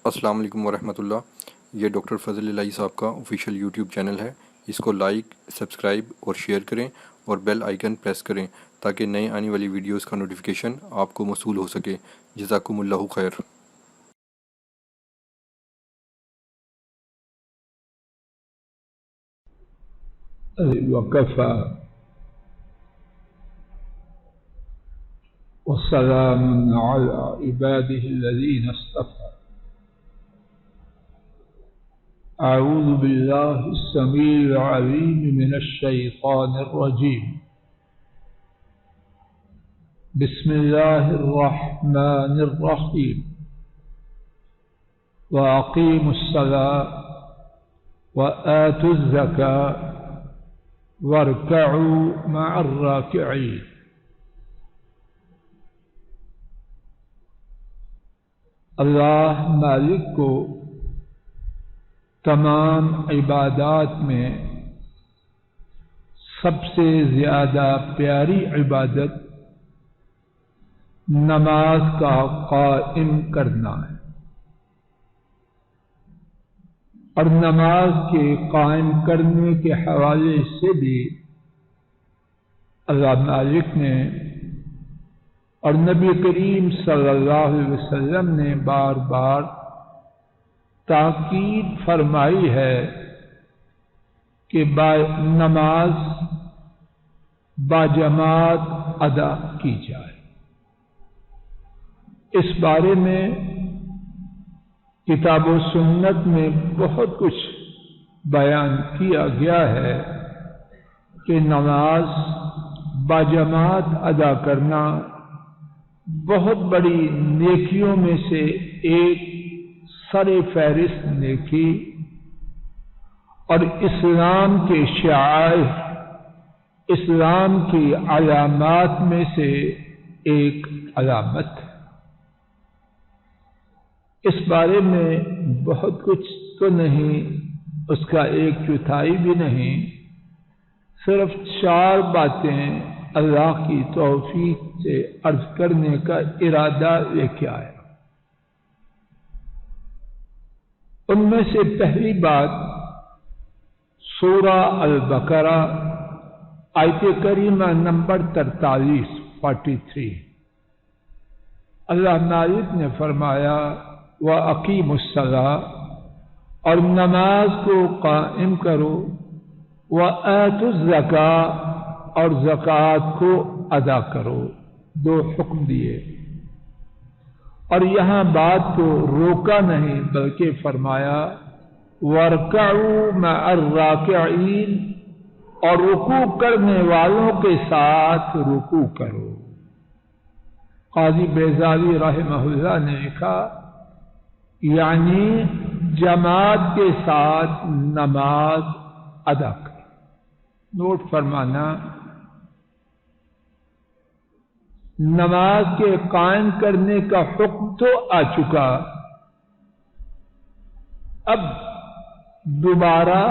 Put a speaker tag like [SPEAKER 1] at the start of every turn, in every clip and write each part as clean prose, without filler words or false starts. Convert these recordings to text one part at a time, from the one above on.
[SPEAKER 1] السلام علیکم ورحمۃ اللہ۔ یہ ڈاکٹر فضل الہی صاحب کا آفیشیل یوٹیوب چینل ہے، اس کو لائک، سبسکرائب اور شیئر کریں اور بیل آئیکن پریس کریں تاکہ نئے آنے والی ویڈیوز کا نوٹیفیکیشن آپ کو موصول ہو سکے۔ جزاکم اللہ خیر۔
[SPEAKER 2] وكفى وسلام على عباده الذين اصطفى أعوذ بالله السميع العليم من الشيطان الرجيم بسم الله الرحمن الرحيم وأقيموا الصلاة وآتوا الزكاة واركعوا مع الراكعين۔ اللہ مالک کو تمام عبادات میں سب سے زیادہ پیاری عبادت نماز کا قائم کرنا ہے، اور نماز کے قائم کرنے کے حوالے سے بھی اللہ مالک نے اور نبی کریم صلی اللہ علیہ وسلم نے بار بار تاکید فرمائی ہے کہ نماز باجماعت ادا کی جائے۔ اس بارے میں کتاب و سنت میں بہت کچھ بیان کیا گیا ہے کہ نماز باجماعت ادا کرنا بہت بڑی نیکیوں میں سے ایک سر فہرست نیکی اور اسلام کے شعائر، اسلام کی علامات میں سے ایک علامت ہے۔ اس بارے میں بہت کچھ تو نہیں، اس کا ایک چوتھائی بھی نہیں، صرف 4 باتیں اللہ کی توفیق سے عرض کرنے کا ارادہ لے کے آیا۔ ان میں سے پہلی بات سورہ البقرہ آیت کریمہ نمبر 43 اللہ مالک نے فرمایا وَأَقِيمُوا الصَّلَاةَ، اور نماز کو قائم کرو، وَآتُوا الزَّكَاةَ، اور زکوٰۃ کو ادا کرو۔ 2 حکم دیے، اور یہاں بات کو روکا نہیں بلکہ فرمایا وَارْكَعُوا مَعَ الرَّاكِعِينَ، اور رکوع کرنے والوں کے ساتھ رکوع کرو۔ قاضی بیضاوی رحمہ اللہ نے لکھا یعنی جماعت کے ساتھ نماز ادا کرو۔ نوٹ فرمانا، نماز کے قائم کرنے کا حکم تو آ چکا، اب دوبارہ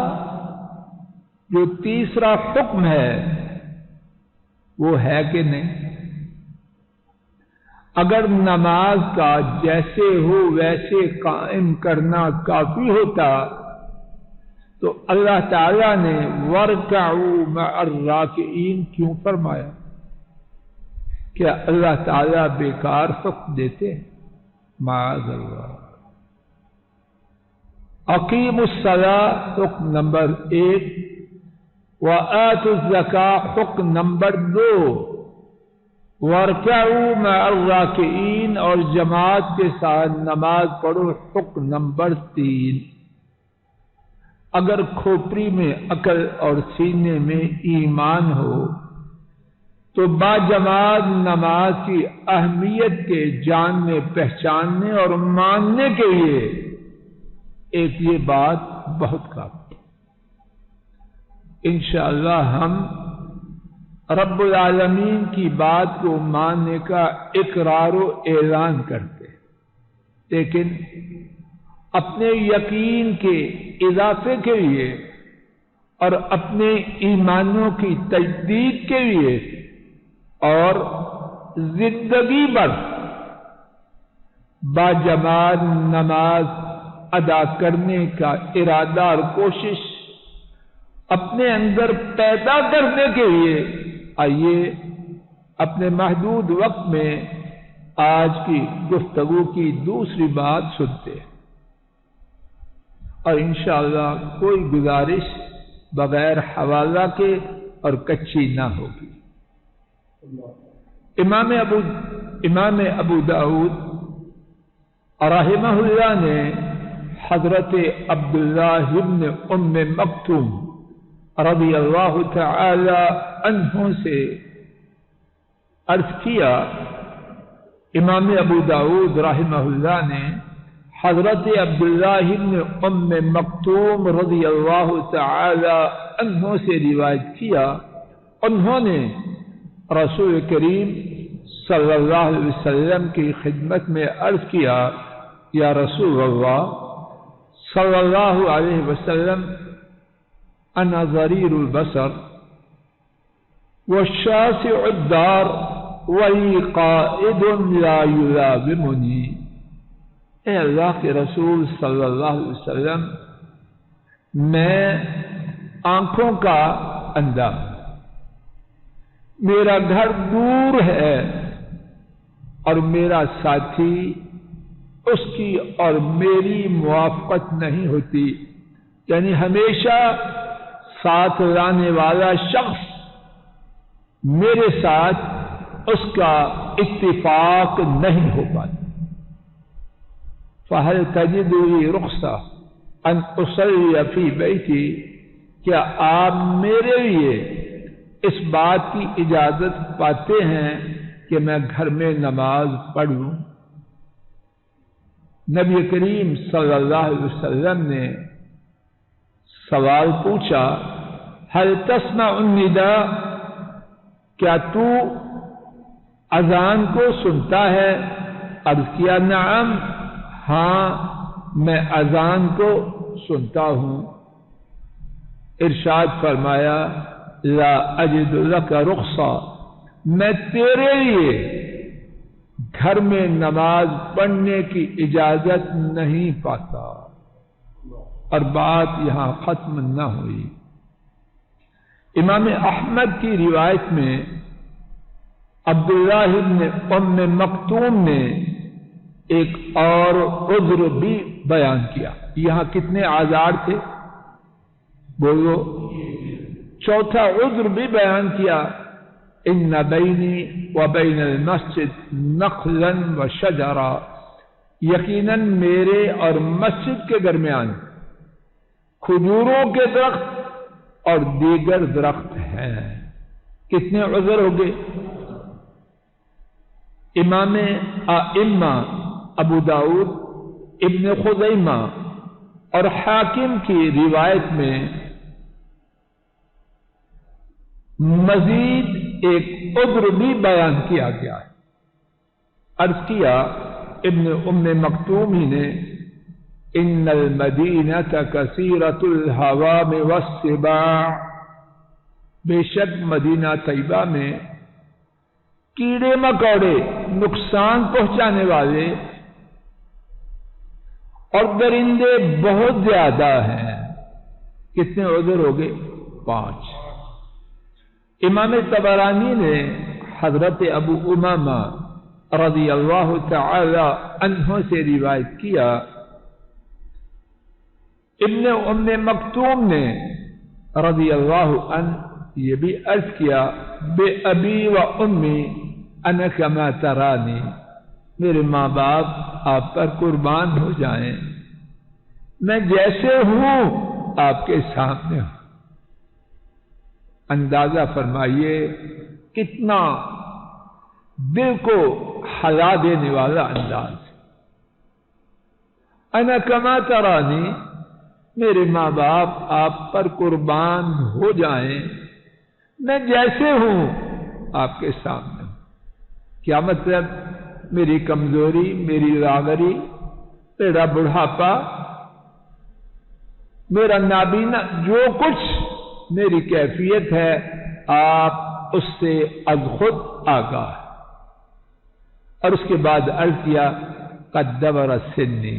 [SPEAKER 2] جو تیسرا حکم ہے وہ ہے کہ نہیں؟ اگر نماز کا جیسے ہو ویسے قائم کرنا کافی ہوتا تو اللہ تعالیٰ نے وَارْكَعُوا مَعَ الرَّاكِعِينَ کیوں فرمایا؟ کیا اللہ تعالیٰ بیکار حکم دیتے ہیں؟ معاذ اللہ۔ اقیموا الصلاۃ حکم نمبر 1، وآتوا الزکاۃ حکم نمبر 2، وارکعوا مع الراکعین اور جماعت کے ساتھ نماز پڑھو حکم نمبر 3۔ اگر کھوپڑی میں عقل اور سینے میں ایمان ہو تو باجماعت نماز کی اہمیت کے جاننے، پہچاننے اور ماننے کے لیے ایک یہ بات بہت کافی۔ انشاءاللہ ہم رب العالمین کی بات کو ماننے کا اقرار و اعلان کرتے ہیں، لیکن اپنے یقین کے اضافے کے لیے اور اپنے ایمانوں کی تجدید کے لیے اور زندگی بھر باجماعت نماز ادا کرنے کا ارادہ اور کوشش اپنے اندر پیدا کرنے کے لیے آئیے اپنے محدود وقت میں آج کی گفتگو کی دوسری بات سنتے ہیں، اور انشاءاللہ کوئی گزارش بغیر حوالہ کے اور کچی نہ ہوگی۔ امام ابو داؤد رحمہ اللہ نے حضرت عبداللہ ابن ام مکتوم رضی اللہ تعالی عنہ سے عرض کیا، امام ابو داؤد رحمہ اللہ نے حضرت عبداللہ ابن ام مکتوم رضی اللہ تعالی عنہ سے روایت کیا، انہوں نے رسول کریم صلی اللہ علیہ وسلم کی خدمت میں عرض کیا، یا رسول اللہ صلی اللہ علیہ وسلم، انا ضریر البصر والشاسع الدار ولی قائد لا یلازمنی، اے اللہ کے رسول صلی اللہ علیہ وسلم، میں آنکھوں کا اندھا ہوں، میرا گھر دور ہے اور میرا ساتھی اس کی اور میری موافقت نہیں ہوتی، یعنی ہمیشہ ساتھ لانے والا شخص میرے ساتھ اس کا اتفاق نہیں ہو پاتا۔ فَهَلْ تَجِدُ لِي رُخْصَةً أَنْ أُصَلِّيَ فِي بَيْتِي، کیا آپ میرے لیے اس بات کی اجازت پاتے ہیں کہ میں گھر میں نماز پڑھوں؟ نبی کریم صلی اللہ علیہ وسلم نے سوال پوچھا، هل تسمع النداء، کیا تو اذان کو سنتا ہے؟ عرض کیا، نعم، ہاں میں اذان کو سنتا ہوں۔ ارشاد فرمایا، لا اجد لک رخصہ، میں تیرے لیے گھر میں نماز پڑھنے کی اجازت نہیں پاتا۔ اور بات یہاں ختم نہ ہوئی، امام احمد کی روایت میں عبداللہ ابن ام مکتوم نے ایک اور عذر بھی بیان کیا۔ یہاں کتنے اعذار تھے؟ بولو، چوتھا عذر بھی بیان کیا، ان بینی و بین المسجد نخلا و شجرا، یقیناً میرے اور مسجد کے درمیان کھجوروں کے درخت اور دیگر درخت ہیں۔ کتنے عذر ہو گئے؟ امام ائمہ ابو داؤد، ابن خزیمہ اور حاکم کی روایت میں مزید ایک عذر بھی بیان کیا گیا ہے۔ عرض کیا ابن ام مکتوم ہی نے، ان المدینۃ کثیرۃ الحوام والسباع، بے شک مدینہ طیبہ میں کیڑے مکوڑے نقصان پہنچانے والے اور درندے بہت زیادہ ہیں۔ کتنے عذر ہو گئے؟ 5۔ امام طبرانی نے حضرت ابو امامہ رضی اللہ تعالی عنہ سے روایت کیا، ابن ام مکتوم نے رضی اللہ عنہ یہ بھی عرض کیا، بے ابی و امی انا کما ترانی، میرے ماں باپ آپ پر قربان ہو جائیں، میں جیسے ہوں آپ کے سامنے ہوں۔ اندازہ فرمائیے کتنا دل کو ہلا دینے والا انداز۔ انا کما ترانی، میرے ماں باپ آپ پر قربان ہو جائیں، میں جیسے ہوں آپ کے سامنے ہوں۔ کیا مطلب؟ میری کمزوری، میری لاغری، میرا بڑھاپا، میرا نابینا، جو کچھ میری کیفیت ہے آپ اس سے از خود آگاہ۔ اور اس کے بعد عرض کیا، قد دبر سنی،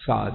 [SPEAKER 2] 7।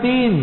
[SPEAKER 2] 3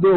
[SPEAKER 2] 2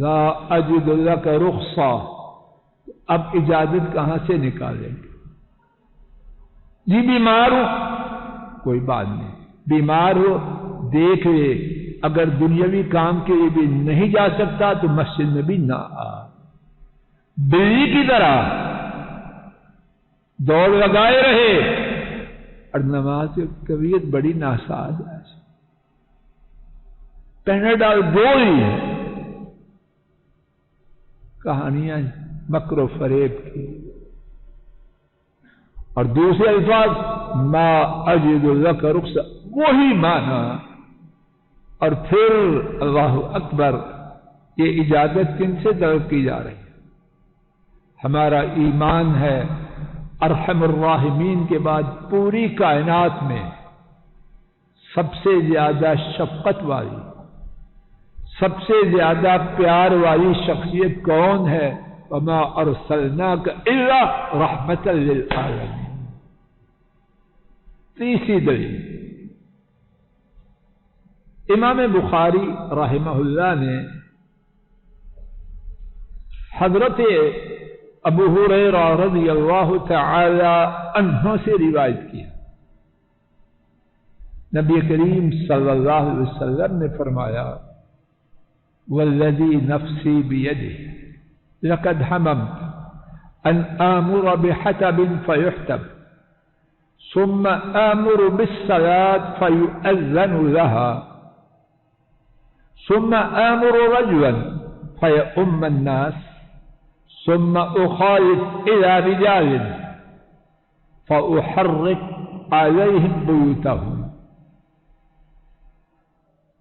[SPEAKER 2] لا اجد لک رخصہ، اب اجازت کہاں سے نکالیں گے؟ جی بیمار ہو، کوئی بات نہیں، بیمار ہو دیکھ لے، اگر دنیاوی کام کے لیے بھی نہیں جا سکتا تو مسجد میں بھی نہ آ، بلی کی طرح دوڑ لگائے رہے، اور نماز کی طبیعت بڑی ناساز ہے، پیناڈول گولی ہے، کہانیاں مکر و فریب کی، اور دوسرے الفاظ ما اجد لک رخصہ، وہی مانا، اور پھر اللہ اکبر، یہ اجازت کن سے طلب کی جا رہی ہے؟ ہمارا ایمان ہے ارحم الراحمین کے بعد پوری کائنات میں سب سے زیادہ شفقت والی، سب سے زیادہ پیار والی شخصیت کون ہے؟ وما ارسلناک الا رحمۃ للعالمین۔ تیسری دلیل، امام بخاری رحمہ اللہ نے حضرت ابو ہریرہ رضی اللہ تعالی عنہ سے روایت کیا، نبی کریم صلی اللہ علیہ وسلم نے فرمایا والذی نفسی بیدہ لقد حممت ان آمر بحطب فیحتب ثم آمر بالصلاة فيؤذن لها ثم آمر رجلا فيؤم الناس ثم أخالف إلى رجال فأحرق عليهم بيوتهم۔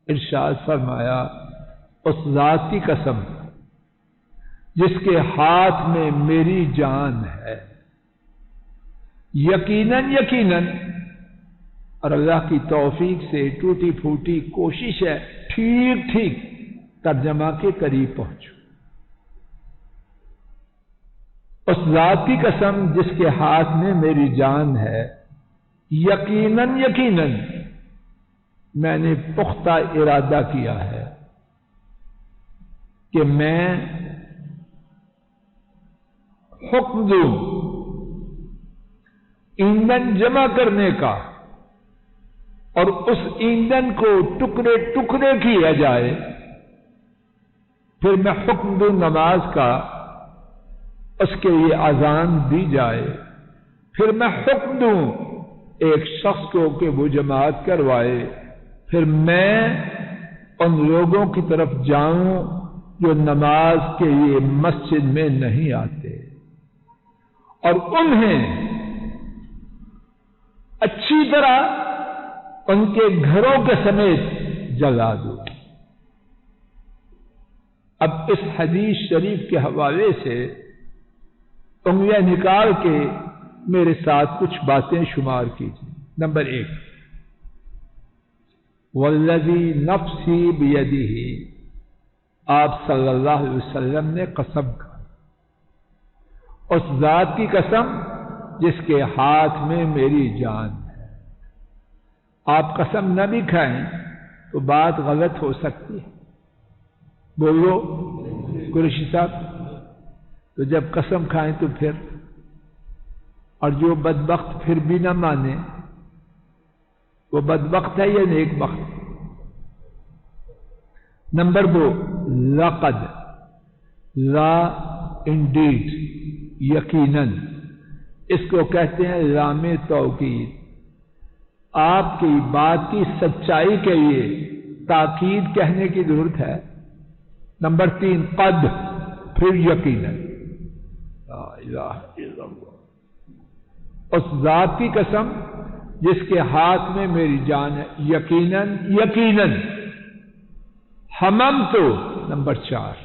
[SPEAKER 2] ارشاد فرمایا اس ذات کی قسم جس کے ہاتھ میں میری جان ہے، یقیناً یقیناً، اور اللہ کی توفیق سے ٹوٹی پھوٹی کوشش ہے ٹھیک ٹھیک ترجمہ کے قریب پہنچو، اس ذات کی قسم جس کے ہاتھ میں میری جان ہے، یقیناً یقیناً میں نے پختہ ارادہ کیا ہے کہ میں حکم دوں ایندھن جمع کرنے کا، اور اس ایندھن کو ٹکڑے ٹکڑے کیا جائے، پھر میں حکم دوں نماز کا، اس کے لیے اذان دی جائے، پھر میں حکم دوں ایک شخص کو کہ وہ جماعت کروائے، پھر میں ان لوگوں کی طرف جاؤں جو نماز کے لیے مسجد میں نہیں آتے، اور انہیں اچھی طرح ان کے گھروں کے سمیت جلا دوں۔ اب اس حدیث شریف کے حوالے سے انگلیاں نکال کے میرے ساتھ کچھ باتیں شمار کیجیے۔ نمبر 1، والذی نفسی بیدہ، آپ صلی اللہ علیہ وسلم نے قسم کھائی، اس ذات کی قسم جس کے ہاتھ میں میری جان ہے۔ آپ قسم نہ بھی کھائیں تو بات غلط ہو سکتی ہے، بولو قریشی صاحب، تو جب قسم کھائیں تو پھر، اور جو بدبخت پھر بھی نہ مانے وہ بدبخت ہے یا نیک بخت؟ نمبر 2، لقد، لا انڈیڈ، یقیناً، اس کو کہتے ہیں لام توکید، آپ کی بات کی سچائی کے لیے تاکید کہنے کی ضرورت ہے۔ نمبر 3، قد، پھر یقیناً، لا الہ الا اللہ، اس ذات کی قسم جس کے ہاتھ میں میری جان ہے، یقیناً یقیناً، حممت، نمبر 4،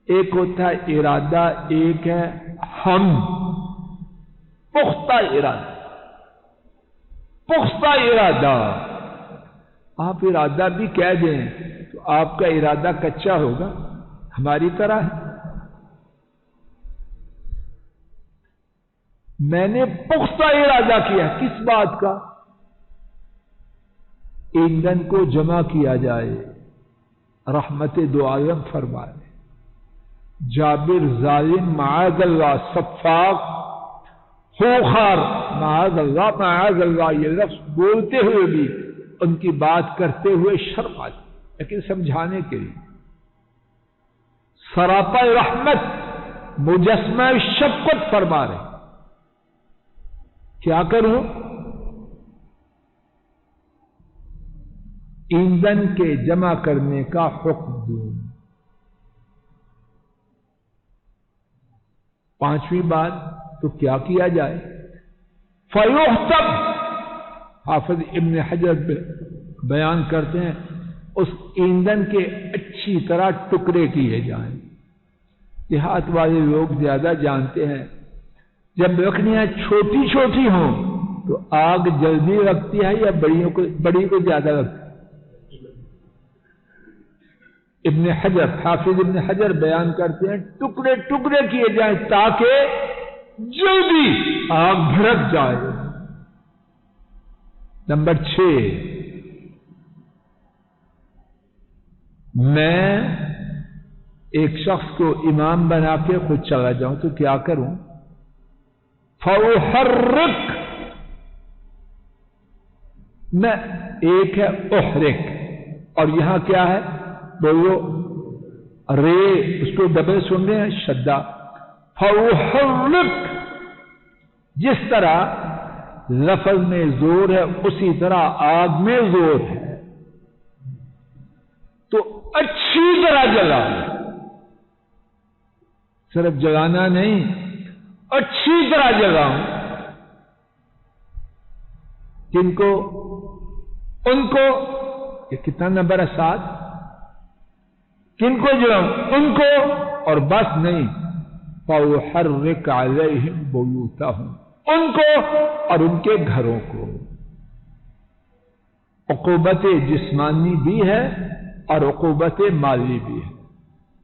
[SPEAKER 2] ایک ہوتا ہے ارادہ، ایک ہے ہم، پختہ ارادہ، پختہ ارادہ۔ آپ ارادہ بھی کہہ دیں تو آپ کا ارادہ کچا ہوگا، ہماری طرح ہے۔ میں نے پختہ ارادہ کیا، کس بات کا؟ ایندھن کو جمع کیا جائے، رحمت دو عالم فرما رہے. جابر ظالم معاذ اللہ، صفاق خوخار معاذ اللہ یہ لفظ بولتے ہوئے بھی ان کی بات کرتے ہوئے شرم آتی، لیکن سمجھانے کے لیے. سراپا رحمت مجسمہ شفقت فرما رہے. کیا کروں؟ ایندھن کے جمع کرنے کا حکم دوں. پانچویں بات تو کیا کیا جائے؟ فیحتب، حافظ ابن حجر بیان کرتے ہیں اس ایندھن کے اچھی طرح ٹکڑے کیے جائیں. دیہات والے لوگ زیادہ جانتے ہیں جب لکڑیاں چھوٹی چھوٹی ہوں تو آگ جلدی لگتی ہے یا بڑی کو زیادہ لگتی ہے؟ ابن حجر، حافظ ابن حجر بیان کرتے ہیں ٹکڑے ٹکڑے کیے جائیں تاکہ جلدی آگ بھڑک جائے. نمبر 6، میں ایک شخص کو امام بنا کے خود چلا جاؤں تو کیا کروں؟ فَأُحَرِّقْ، میں ایک ہے احرق اور یہاں کیا ہے بولو رے، اس کو ڈبل سن رہے ہیں شدہ. فَأُحَرِّقْ، جس طرح لفظ میں زور ہے اسی طرح آگ میں زور ہے تو اچھی طرح جلا، صرف جلانا نہیں اچھی طرح جلاؤں. کن کو؟ ان کو. یہ کتنا نمبر ہے؟ 7. کن کو جلاؤں؟ ان کو، اور بس نہیں. فَأُحَرِّقْ عَلَيْهِمْ بُيُوتَهُمْ، ان کو اور ان کے گھروں کو. عقوبت جسمانی بھی ہے اور عقوبت مالی بھی ہے.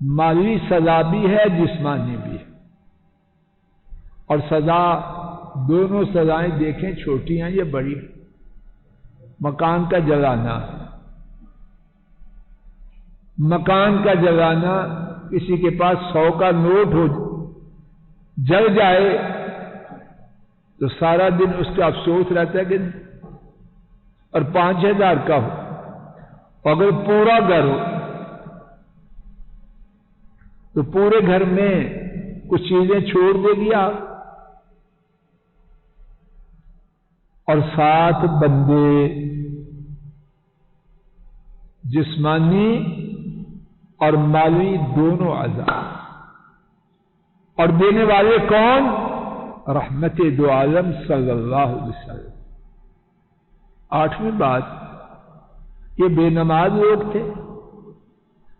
[SPEAKER 2] مالی سزا بھی ہے، جسمانی بھی ہے. اور سزا، دونوں سزائیں دیکھیں چھوٹی ہیں یا بڑی. مکان کا جلانا، مکان کا جلانا، کسی کے پاس 100 کا نوٹ ہو جل جائے تو سارا دن اس کا افسوس رہتا ہے کہ اور 5000 کا ہو. اگر پورا گھر ہو تو پورے گھر میں کچھ چیزیں چھوڑ دے گیا اور 7 بندے جسمانی اور مالی دونوں عذاب. اور دینے والے کون؟ رحمت دو عالم صلی اللہ علیہ وسلم. 8ویں بات، یہ بے نماز لوگ تھے.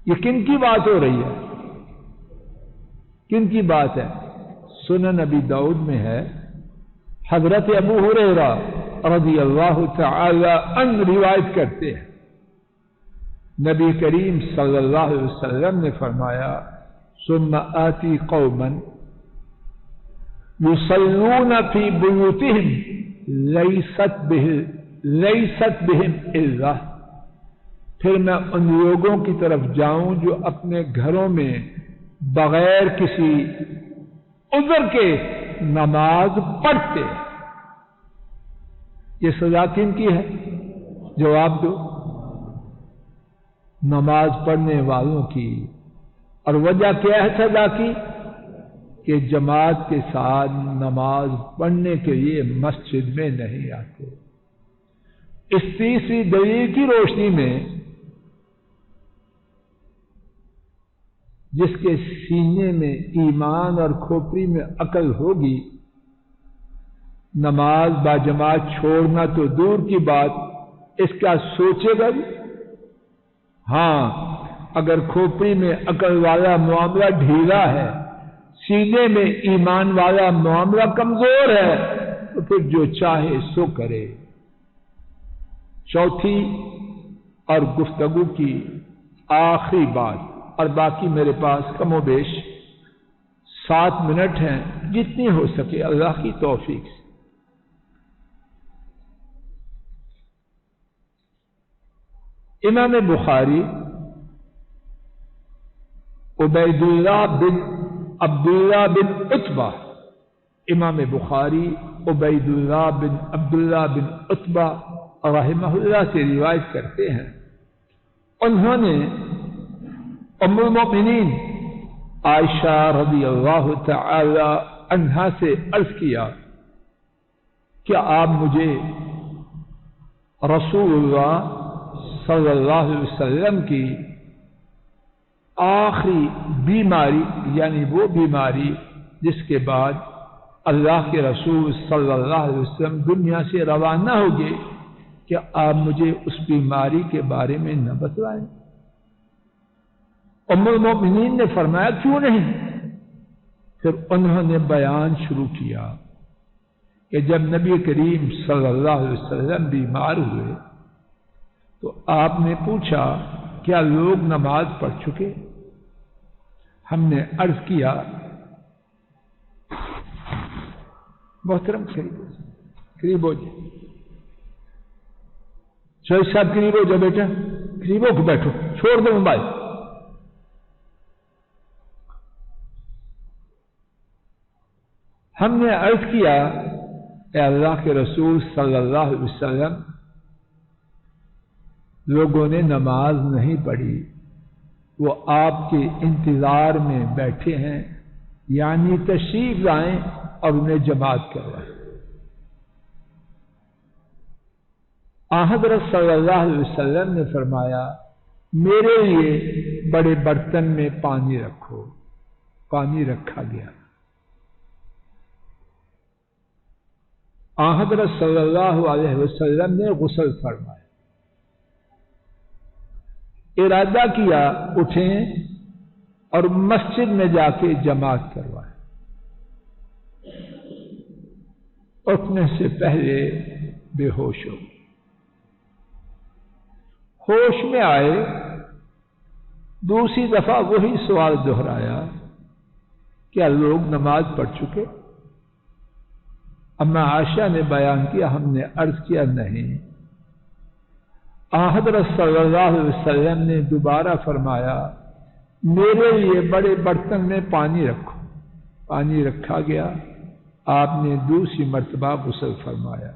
[SPEAKER 2] یہ کن کی بات ہو رہی ہے؟ کن کی بات ہے؟ سنن ابی داؤد میں ہے، حضرت ابو ہریرہ رضی اللہ تعالی عنہ روایت کرتے ہیں نبی کریم صلی اللہ علیہ وسلم نے فرمایا ثم آتی قوما یصلون فی بیوتہم لیست بہم الا، پھر میں ان لوگوں کی طرف جاؤں جو اپنے گھروں میں بغیر کسی عذر کے نماز پڑھتے. یہ سزا کن کی ہے؟ جواب دو. نماز پڑھنے والوں کی. اور وجہ کیا ہے سزا کی؟ کہ جماعت کے ساتھ نماز پڑھنے کے لیے مسجد میں نہیں آتے. اس تیسری دلیل کی روشنی میں جس کے سینے میں ایمان اور کھوپڑی میں عقل ہوگی، نماز باجماعت چھوڑنا تو دور کی بات، اس کا سوچے گا بھی. ہاں، اگر کھوپڑی میں عقل والا معاملہ ڈھیلا ہے، سینے میں ایمان والا معاملہ کمزور ہے، تو پھر جو چاہے سو کرے. چوتھی اور گفتگو کی آخری بات، اور باقی میرے پاس کم و بیش 7 منٹ ہیں، جتنی ہو سکے اللہ کی توفیق سے. امام بخاری عبیداللہ بن عبداللہ بن عتبہ، امام بخاری عبیداللہ بن عبداللہ بن عتبہ رحمہ اللہ سے روایت کرتے ہیں، انہوں نے ام المؤمنین عائشہ رضی اللہ تعالی عنہا سے عرض کیا کیا آپ مجھے رسول اللہ صلی اللہ علیہ وسلم کی آخری بیماری، یعنی وہ بیماری جس کے بعد اللہ کے رسول صلی اللہ علیہ وسلم دنیا سے روانہ ہو گئے، کیا آپ مجھے اس بیماری کے بارے میں نہ بتلائیں؟ ام المؤمنین نے فرمایا کیوں نہیں؟ پھر انہوں نے بیان شروع کیا کہ جب نبی کریم صلی اللہ علیہ وسلم بیمار ہوئے تو آپ نے پوچھا کیا لوگ نماز پڑھ چکے؟ ہم نے عرض کیا محترم قریب ہو جائے، شہید صاحب قریب ہو جاؤ بیٹا، قریب ہو کے بیٹھو، چھوڑ دو موبائل۔ ہم نے عرض کیا اے اللہ کے رسول صلی اللہ علیہ وسلم، لوگوں نے نماز نہیں پڑھی، وہ آپ کے انتظار میں بیٹھے ہیں، یعنی تشریف لائیں اور انہیں جماعت کروائیں۔ حضرت صلی اللہ علیہ وسلم نے فرمایا میرے لیے بڑے برتن میں پانی رکھو، پانی رکھا گیا۔ حضرت صلی اللہ علیہ وسلم نے غسل فرمایا، ارادہ کیا اٹھیں اور مسجد میں جا کے جماعت کروائیں۔ اٹھنے سے پہلے بے ہوش ہو، ہوش میں آئے، دوسری دفعہ وہی سوال دہرایا کیا لوگ نماز پڑھ چکے؟ اما عائشہ نے بیان کیا ہم نے عرض کیا نہیں۔ حضرت صلی اللہ علیہ وسلم نے دوبارہ فرمایا میرے لیے بڑے برتن میں پانی رکھو، پانی رکھا گیا، آپ نے دوسری مرتبہ غسل فرمایا۔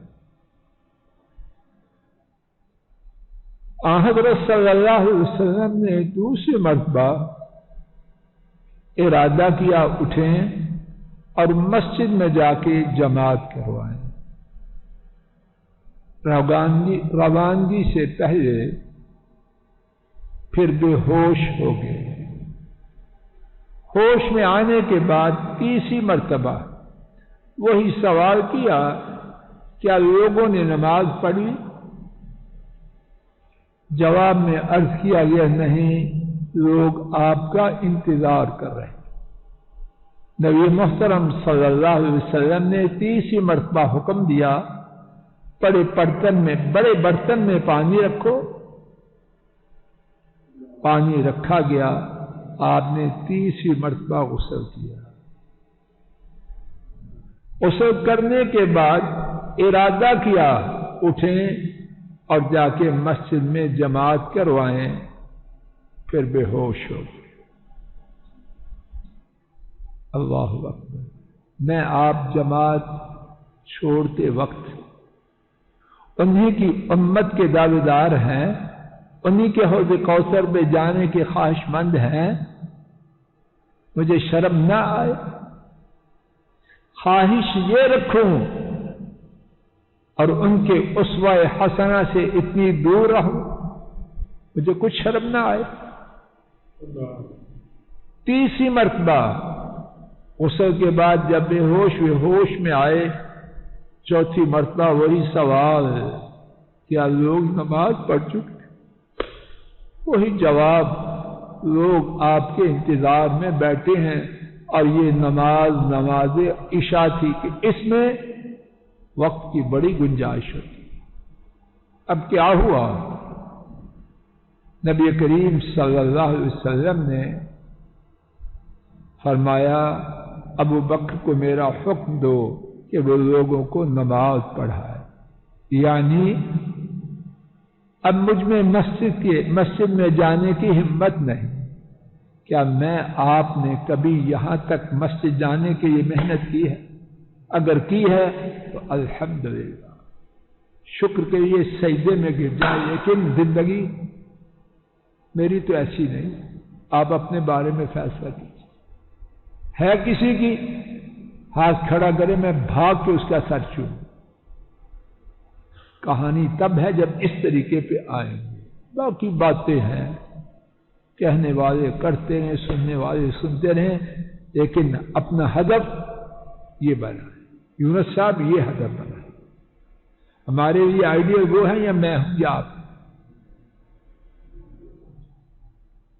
[SPEAKER 2] حضرت صلی اللہ علیہ وسلم نے دوسری مرتبہ ارادہ کیا اٹھیں اور مسجد میں جا کے جماعت کروائیں۔ روانگی سے پہلے پھر بے ہوش ہو گئے۔ ہوش میں آنے کے بعد تیسری مرتبہ وہی سوال کیا کیا لوگوں نے نماز پڑھی؟ جواب میں عرض کیا گیا نہیں، لوگ آپ کا انتظار کر رہے ہیں۔ نبی محترم صلی اللہ علیہ وسلم نے تیسری مرتبہ حکم دیا بڑے برتن میں پانی رکھو، پانی رکھا گیا، آپ نے تیسری مرتبہ غسل کیا۔ غسل کرنے کے بعد ارادہ کیا اٹھیں اور جا کے مسجد میں جماعت کروائیں، پھر بے ہوش ہو گئے۔ اللہ اکبر۔ میں آپ جماعت چھوڑتے وقت انہی کی امت کے دعوے دار ہیں، انہی کے حوض کوثر میں جانے کے خواہش مند ہیں، مجھے شرم نہ آئے؟ خواہش یہ رکھوں اور ان کے اسوہ حسنہ سے اتنی دور رہوں، مجھے کچھ شرم نہ آئے؟ تیسری مرتبہ غسل کے بعد جب بے ہوش میں آئے، چوتھی مرتبہ وہی سوال کیا لوگ نماز پڑھ چکے؟ وہی جواب لوگ آپ کے انتظار میں بیٹھے ہیں، اور یہ نماز عشاء تھی کہ اس میں وقت کی بڑی گنجائش ہوتی۔ اب کیا ہوا؟ نبی کریم صلی اللہ علیہ وسلم نے فرمایا ابو بکر کو میرا حکم دو کہ وہ لوگوں کو نماز پڑھائے، یعنی اب مجھ میں مسجد میں جانے کی ہمت نہیں، کیا میں آپ نے کبھی یہاں تک مسجد جانے کے لیے محنت کی ہے؟ اگر کی ہے تو الحمدللہ شکر کے لیے سجدے میں گر جائے، لیکن زندگی میری تو ایسی نہیں۔ آپ اپنے بارے میں فیصلہ کیجیے۔ ہے کسی کی ہاتھ کھڑا کرے، میں بھاگ کے اس کا سر چوموں۔ کہانی تب ہے جب اس طریقے پہ آئیں گے، باقی باتیں ہیں، کہنے والے کرتے ہیں، سننے والے سنتے رہیں، لیکن اپنا ہدف یہ بنا ہے۔ یونس صاحب یہ ہدف بنا ہے۔ ہمارے لیے آئیڈیل وہ ہے یا میں ہوں یا آپ؟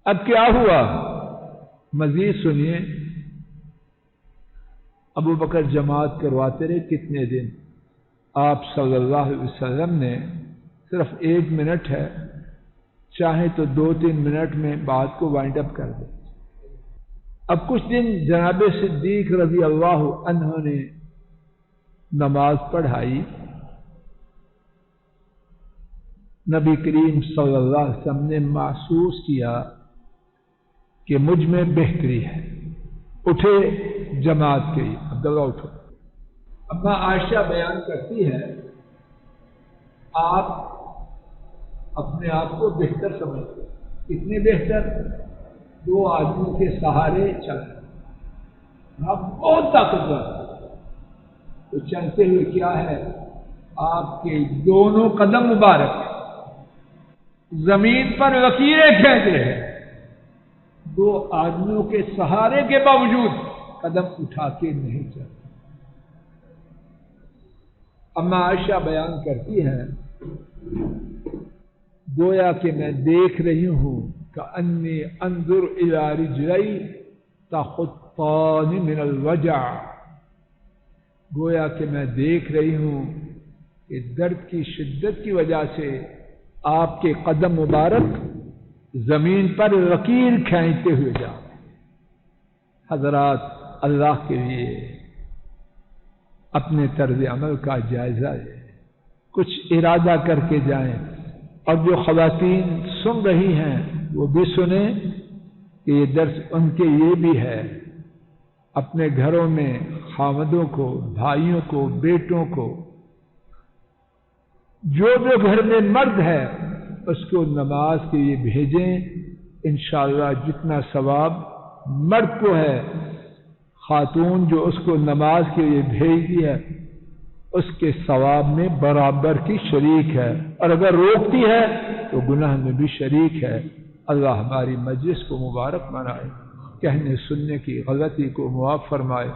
[SPEAKER 2] اب کیا ہوا مزید سنیے۔ ابو بکر جماعت کرواتے رہے کتنے دن؟ آپ صلی اللہ علیہ وسلم نے صرف 1 منٹ ہے، چاہے تو 2-3 منٹ میں بات کو وائنڈ اپ کر دیں۔ اب کچھ دن جناب صدیق رضی اللہ عنہ نے نماز پڑھائی، نبی کریم صلی اللہ علیہ وسلم نے محسوس کیا کہ مجھ میں بہتری ہے، اٹھے جماعت کے لیے۔ عبداللہ اٹھو۔ اما عائشہ بیان کرتی ہے آپ اپنے آپ کو بہتر سمجھتے، کتنے بہتر؟ 2 آدمیوں کے سہارے چل رہے، آپ بہت طاقتور، تو چلتے ہوئے کیا ہے؟ آپ کے دونوں قدم مبارک زمین پر لکیریں کھینچے ہیں، 2 آدمیوں کے سہارے کے باوجود قدم اٹھا کے نہیں چلتے۔ اما عائشہ بیان کرتی ہیں گویا کہ میں دیکھ رہی ہوں کأنی انظر الی رجلی تخطان من الوجع، گویا کہ میں دیکھ رہی ہوں کہ درد کی شدت کی وجہ سے آپ کے قدم مبارک زمین پر لکیر کھینچتے ہوئے جا رہے ہیں۔ حضرات، اللہ کے لیے اپنے طرز عمل کا جائزہ لیں، کچھ ارادہ کر کے جائیں، اور جو خواتین سن رہی ہیں وہ بھی سنیں کہ یہ درس ان کے لیے بھی ہے۔ اپنے گھروں میں خامدوں کو، بھائیوں کو، بیٹوں کو، جو گھر میں مرد ہے اس کو نماز کے لیے بھیجیں۔ انشاءاللہ جتنا ثواب مرد کو ہے، خاتون جو اس کو نماز کے لیے بھیجتی ہے اس کے ثواب میں برابر کی شریک ہے، اور اگر روکتی ہے تو گناہ میں بھی شریک ہے۔ اللہ ہماری مجلس کو مبارک بنائے، کہنے سننے کی غلطی کو معاف فرمائے،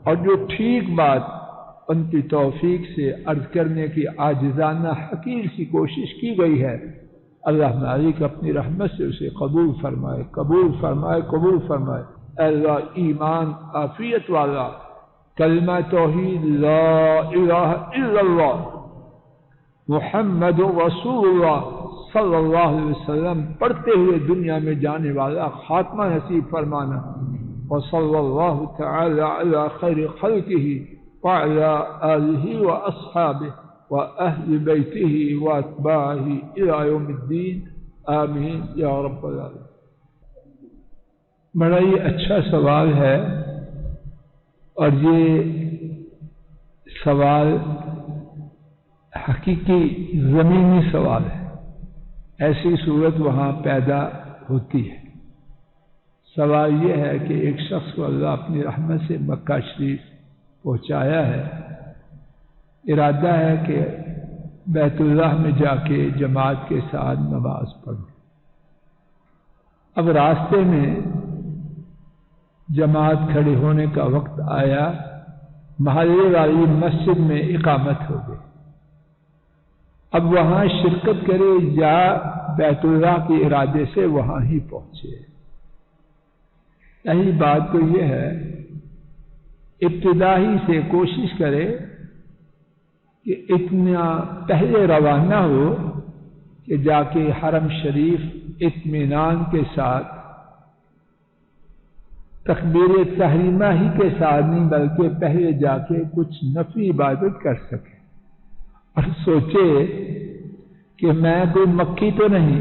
[SPEAKER 2] اور جو ٹھیک بات ان کی توفیق سے عرض کرنے کی عاجزانہ حقیر سی کوشش کی گئی ہے، اللہ مالک اپنی رحمت سے اسے قبول فرمائے، قبول فرمائے، قبول فرمائے۔ اے اللہ ایمان عافیت والا کلمہ توحید لا الہ الا اللہ محمد رسول اللہ صلی اللہ علیہ وسلم پڑھتے ہوئے دنیا میں جانے والا خاتمہ نصیب فرمانا۔ وصلی اللہ تعالی علی خیر خلقہ وعلی آلہ واصحابہ واہل بیتہ واتباعہ الی یوم الدین، آمین یا رب العالمین۔ بڑا ہی اچھا سوال ہے، اور یہ سوال حقیقی زمینی سوال ہے، ایسی صورت وہاں پیدا ہوتی ہے۔ سوال یہ ہے کہ ایک شخص کو اللہ اپنی رحمت سے مکہ شریف پہنچایا ہے، ارادہ ہے کہ بیت اللہ میں جا کے جماعت کے ساتھ نماز پڑھے۔ اب راستے میں جماعت کھڑے ہونے کا وقت آیا، محلے والی مسجد میں اقامت ہو گئی۔ اب وہاں شرکت کرے یا بیت اللہ کے ارادے سے وہاں ہی پہنچے؟ یہی بات تو یہ ہے، ابتدائی سے کوشش کرے کہ اتنا پہلے روانہ ہو کہ جا کے حرم شریف اطمینان کے ساتھ تکبیر تحریمہ ہی کے ساتھ نہیں بلکہ پہلے جا کے کچھ نفلی عبادت کر سکے، اور سوچے کہ میں کوئی مکی تو نہیں،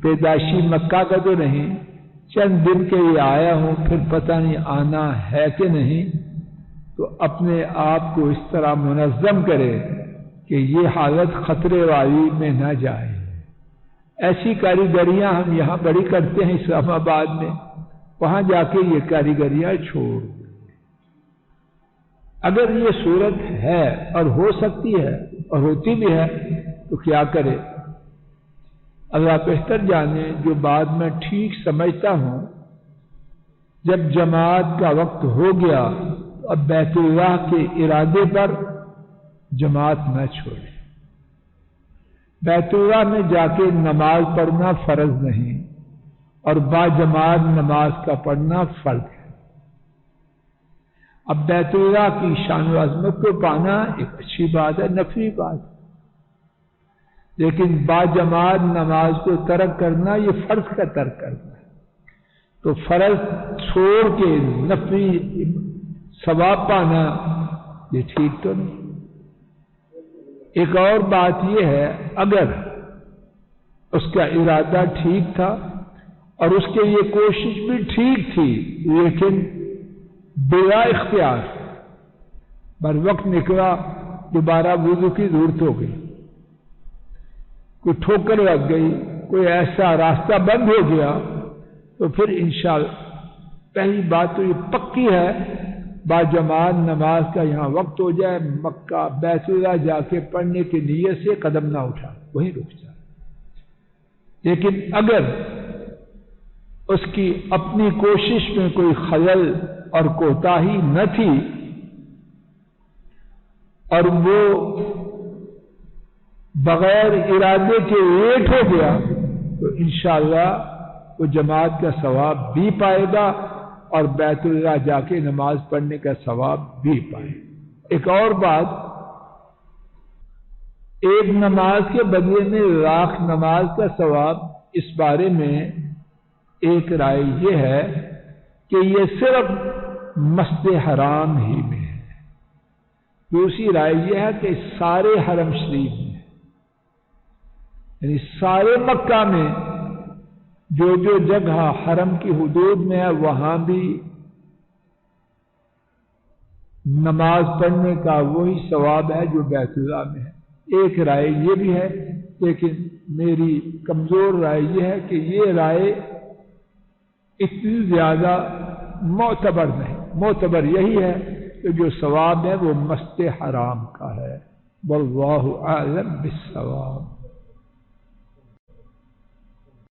[SPEAKER 2] پیدائشی مکہ کا تو نہیں، چند دن کے لیے آیا ہوں پھر پتہ نہیں آنا ہے کہ نہیں، تو اپنے آپ کو اس طرح منظم کرے کہ یہ حالت خطرے والی میں نہ جائے۔ ایسی کاریگریاں ہم یہاں بڑی کرتے ہیں اسلام آباد میں، وہاں جا کے یہ کاریگریاں چھوڑ۔ اگر یہ صورت ہے اور ہو سکتی ہے اور ہوتی بھی ہے تو کیا کرے؟ اللہ بہتر جانے۔ جو بات میں ٹھیک سمجھتا ہوں، جب جماعت کا وقت ہو گیا تو اب بیت اللہ کے ارادے پر جماعت نہ چھوڑے۔ بیت اللہ میں جا کے نماز پڑھنا فرض نہیں، اور با جماعت نماز کا پڑھنا فرض ہے۔ اب بیت اللہ کی شان و عظمت کو پانا ایک اچھی بات ہے، نفلی بات ہے، لیکن با جماعت نماز کو ترک کرنا یہ فرض کا ترک کرنا ہے۔ تو فرض چھوڑ کے نفلی ثواب پانا یہ ٹھیک تو نہیں۔ ایک اور بات یہ ہے، اگر اس کا ارادہ ٹھیک تھا اور اس کے لیے کوشش بھی ٹھیک تھی، لیکن بلا اختیار بر وقت نکلا، دوبارہ وضو کی ضرورت ہو گئی، کوئی ٹھوکر لگ گئی، کوئی ایسا راستہ بند ہو گیا، تو پھر انشاءاللہ پہلی بات تو یہ پکی ہے، با جماعت نماز کا یہاں وقت ہو جائے، مکہ بیت اللہ جا کے پڑھنے کی نیت سے قدم نہ اٹھا، وہیں رک جائے۔ لیکن اگر اس کی اپنی کوشش میں کوئی خلل اور کوتاہی نہ تھی اور وہ بغیر ارادے کے لیٹ ہو گیا، تو انشاءاللہ وہ جماعت کا ثواب بھی پائے گا اور بیت اللہ جا کے نماز پڑھنے کا ثواب بھی پائے۔ ایک اور بات، ایک نماز کے بدلے میں لاکھ نماز کا ثواب، اس بارے میں ایک رائے یہ ہے کہ یہ صرف مسجد حرام ہی میں ہے۔ دوسری رائے یہ ہے کہ سارے حرم شریف میں، یعنی سارے مکہ میں جو جو جگہ حرم کی حدود میں ہے وہاں بھی نماز پڑھنے کا وہی ثواب ہے جو بیت اللہ میں ہے۔ ایک رائے یہ بھی ہے، لیکن میری کمزور رائے یہ ہے کہ یہ رائے اتنی زیادہ معتبر نہیں، معتبر یہی ہے کہ جو ثواب ہے وہ مسجد حرام کا ہے۔ واللہ اعلم بالصواب۔